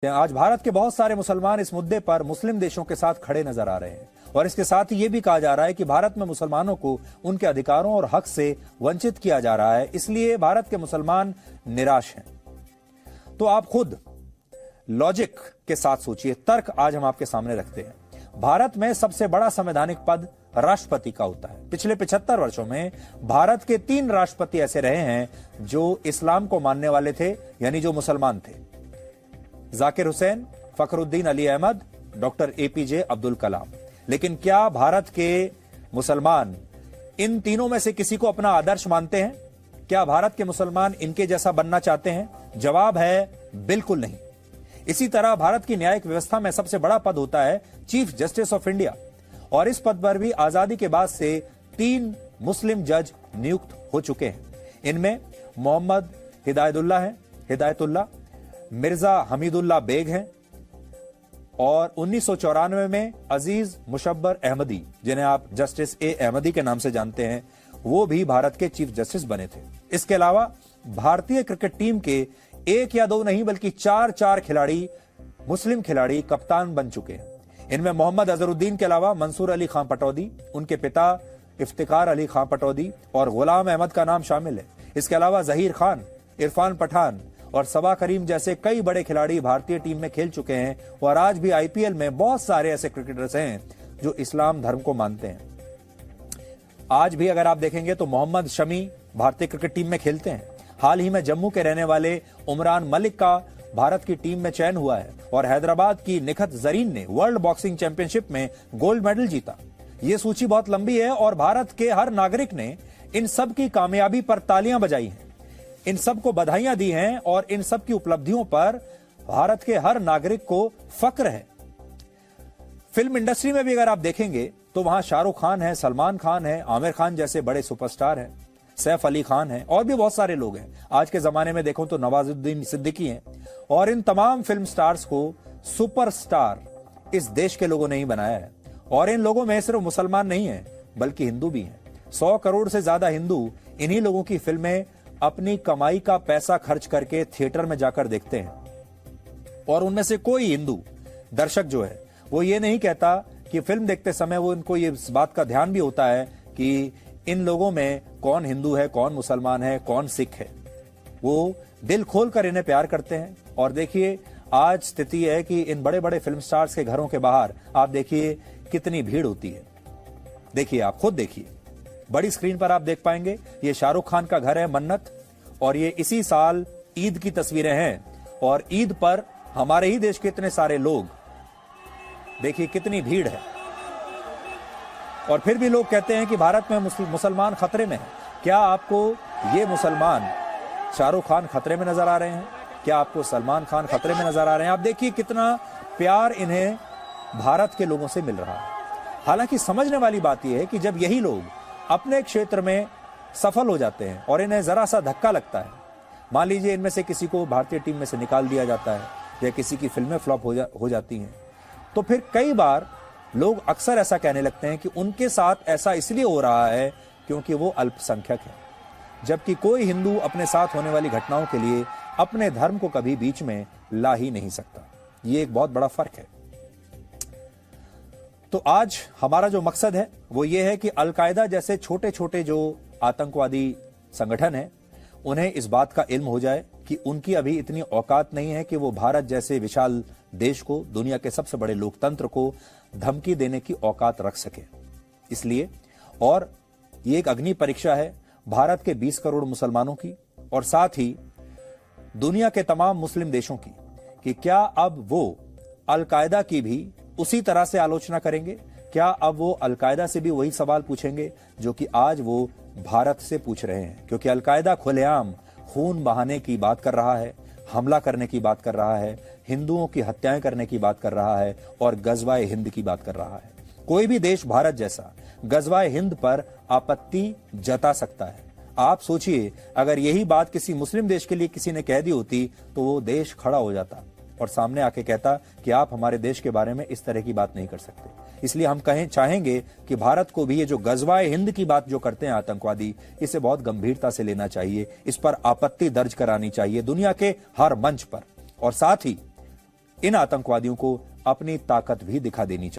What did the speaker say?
आज भारत के बहुत सारे मुसलमान इस मुद्दे पर मुस्लिम देशों के साथ खड़े नजर आ रहे हैं और इसके साथ ही ये भी कहा जा रहा है कि भारत में मुसलमानों को उनके अधिकारों और हक से वंचित किया जा रहा है, इसलिए भारत के मुसलमान निराश हैं। तो आप खुद लॉजिक के साथ सोचिए, तर्क आज हम आपके सामने रखते हैं। भारत में सबसे बड़ा संवैधानिक पद राष्ट्रपति का होता है। पिछले 75 वर्षों में भारत के 3 राष्ट्रपति ऐसे रहे हैं जो इस्लाम को मानने वाले थे, यानी जो मुसलमान थे। Zakir Hussain, Fakhruddin Ali Ahmad, doctor APJ Abdul Kalam. लेकिन क्या भारत के मुसलमान इन तीनों में से किसी को अपना आदर्श मानते हैं? क्या भारत के मुसलमान इनके जैसा बनना चाहते हैं? जवाब है बिल्कुल नहीं। इसी तरह भारत की न्यायिक व्यवस्था में सबसे बड़ा पद होता है चीफ जस्टिस ऑफ इंडिया, और इस पद पर भी आजादी के बाद से 3 मुस्लिम जज नियुक्त हो चुके हैं। इनमें मोहम्मद हिदायतुल्लाह, मिर्जा हमीदुल्लाह बेग हैं और 1994 में अजीज मुशब्बर अहमदी, जिन्हें आप जस्टिस ए अहमदी के नाम से जानते हैं, वो भी भारत के चीफ जस्टिस बने थे। इसके अलावा भारतीय क्रिकेट टीम के 1 या 2 नहीं बल्कि 4 खिलाड़ी, मुस्लिम खिलाड़ी कप्तान बन चुके हैं। इनमें मोहम्मद अजहरुद्दीन के अलावा मंसूर अली खान पटौदी, उनके पिता इफ्तिकार अली खान पटौदी और गुलाम अहमद का नाम शामिल है। इसके अलावा जहीर खान, इरफान पठान और सबा करीम जैसे कई बड़े खिलाड़ी भारतीय टीम में खेल चुके हैं और आज भी आईपीएल में बहुत सारे ऐसे क्रिकेटर्स हैं जो इस्लाम धर्म को मानते हैं। आज भी अगर आप देखेंगे तो मोहम्मद शमी भारतीय क्रिकेट टीम में खेलते हैं। हाल ही में जम्मू के रहने वाले उमरान मलिक का भारत की टीम में चयन हुआ है और हैदराबाद की निखत जरीन ने वर्ल्ड बॉक्सिंग चैंपियनशिप में गोल्ड मेडल जीता। ये सूची बहुत लंबी है और भारत के हर नागरिक ने इन सब की कामयाबी पर तालियां बजाई हैं, इन सब को बधाइयां दी हैं और इन सब की उपलब्धियों पर भारत के हर नागरिक को फक्र है। फिल्म इंडस्ट्री में भी अगर आप देखेंगे तो वहां शाहरुख खान है, सलमान खान है, आमिर खान जैसे बड़े सुपरस्टार हैं, सैफ अली खान है और भी बहुत सारे लोग हैं। आज के जमाने में देखो तो नवाजुद्दीन सिद्दीकी हैं और इन तमाम फिल्म स्टार्स को सुपरस्टार इस देश के लोगों ने ही बनाया है। और इन लोगों में सिर्फ मुसलमान नहीं है बल्कि हिंदू भी हैं। 100 करोड़ से ज्यादा हिंदू इन्हीं लोगों की फिल्में अपनी कमाई का पैसा खर्च करके थिएटर में जाकर देखते हैं। और उनमें से कोई हिंदू दर्शक जो है वो ये नहीं कहता कि फिल्म देखते समय वो इनको ये इस बात का ध्यान भी होता है कि इन लोगों में कौन हिंदू है, कौन मुसलमान है, कौन सिख है। वो दिल खोलकर इन्हें प्यार करते हैं। और देखिए आज स्थिति है कि इन बड़े बड़े फिल्म स्टार्स के घरों के बाहर आप देखिए कितनी भीड़ होती है। देखिए, आप खुद देखिए, बड़ी स्क्रीन पर आप देख पाएंगे। ये शाहरुख खान का घर है मन्नत और ये इसी साल ईद की तस्वीरें हैं और ईद पर हमारे ही देश के इतने सारे लोग, देखिए कितनी भीड़ है। और फिर भी लोग कहते हैं कि भारत में मुसलमान खतरे में है। क्या आपको ये मुसलमान शाहरुख खान खतरे में नजर आ रहे हैं? क्या आपको सलमान खान खतरे में नजर आ रहे हैं? आप देखिए कितना प्यार इन्हें भारत के लोगों से मिल रहा है। हालांकि समझने वाली बात यह है कि जब यही लोग अपने क्षेत्र में सफल हो जाते हैं और इन्हें जरा सा धक्का लगता है, मान लीजिए इनमें से किसी को भारतीय टीम में से निकाल दिया जाता है या किसी की फिल्में फ्लॉप हो जाती हैं, तो फिर कई बार लोग अक्सर ऐसा कहने लगते हैं कि उनके साथ ऐसा इसलिए हो रहा है क्योंकि वो अल्पसंख्यक है, जबकि कोई हिंदू अपने साथ होने वाली घटनाओं के लिए अपने धर्म को कभी बीच में ला ही नहीं सकता। ये एक बहुत बड़ा फर्क है। तो आज हमारा जो मकसद है वो ये है कि अलकायदा जैसे छोटे छोटे जो आतंकवादी संगठन है उन्हें इस बात का इल्म हो जाए कि उनकी अभी इतनी औकात नहीं है कि वो भारत जैसे विशाल देश को, दुनिया के सबसे बड़े लोकतंत्र को धमकी देने की औकात रख सके। इसलिए, और ये एक अग्नि परीक्षा है भारत के 20 करोड़ मुसलमानों की और साथ ही दुनिया के तमाम मुस्लिम देशों की, कि क्या अब वो अलकायदा की भी उसी तरह से आलोचना करेंगे? क्या अब वो अलकायदा से भी वही सवाल पूछेंगे जो कि आज वो भारत से पूछ रहे हैं? क्योंकि अलकायदा खुलेआम खून बहाने की बात कर रहा है, हमला करने की बात कर रहा है, हिंदुओं की हत्याएं करने की बात कर रहा है और गजवाए हिंद की बात कर रहा है। कोई भी देश भारत जैसा गजवाए हिंद पर आपत्ति जता सकता है। आप सोचिए, अगर यही बात किसी मुस्लिम देश के लिए किसी ने कह दी होती तो वो देश खड़ा हो जाता और सामने आके कहता कि आप हमारे देश के बारे में इस तरह की बात नहीं कर सकते। इसलिए हम चाहेंगे कि भारत को भी ये जो गजवाए हिंद की बात जो करते हैं आतंकवादी, इसे बहुत गंभीरता से लेना चाहिए, इस पर आपत्ति दर्ज करानी चाहिए दुनिया के हर मंच पर। और साथ ही इन आतंकवादियों को अपनी ताकत भी दिखा देनी चाहिए।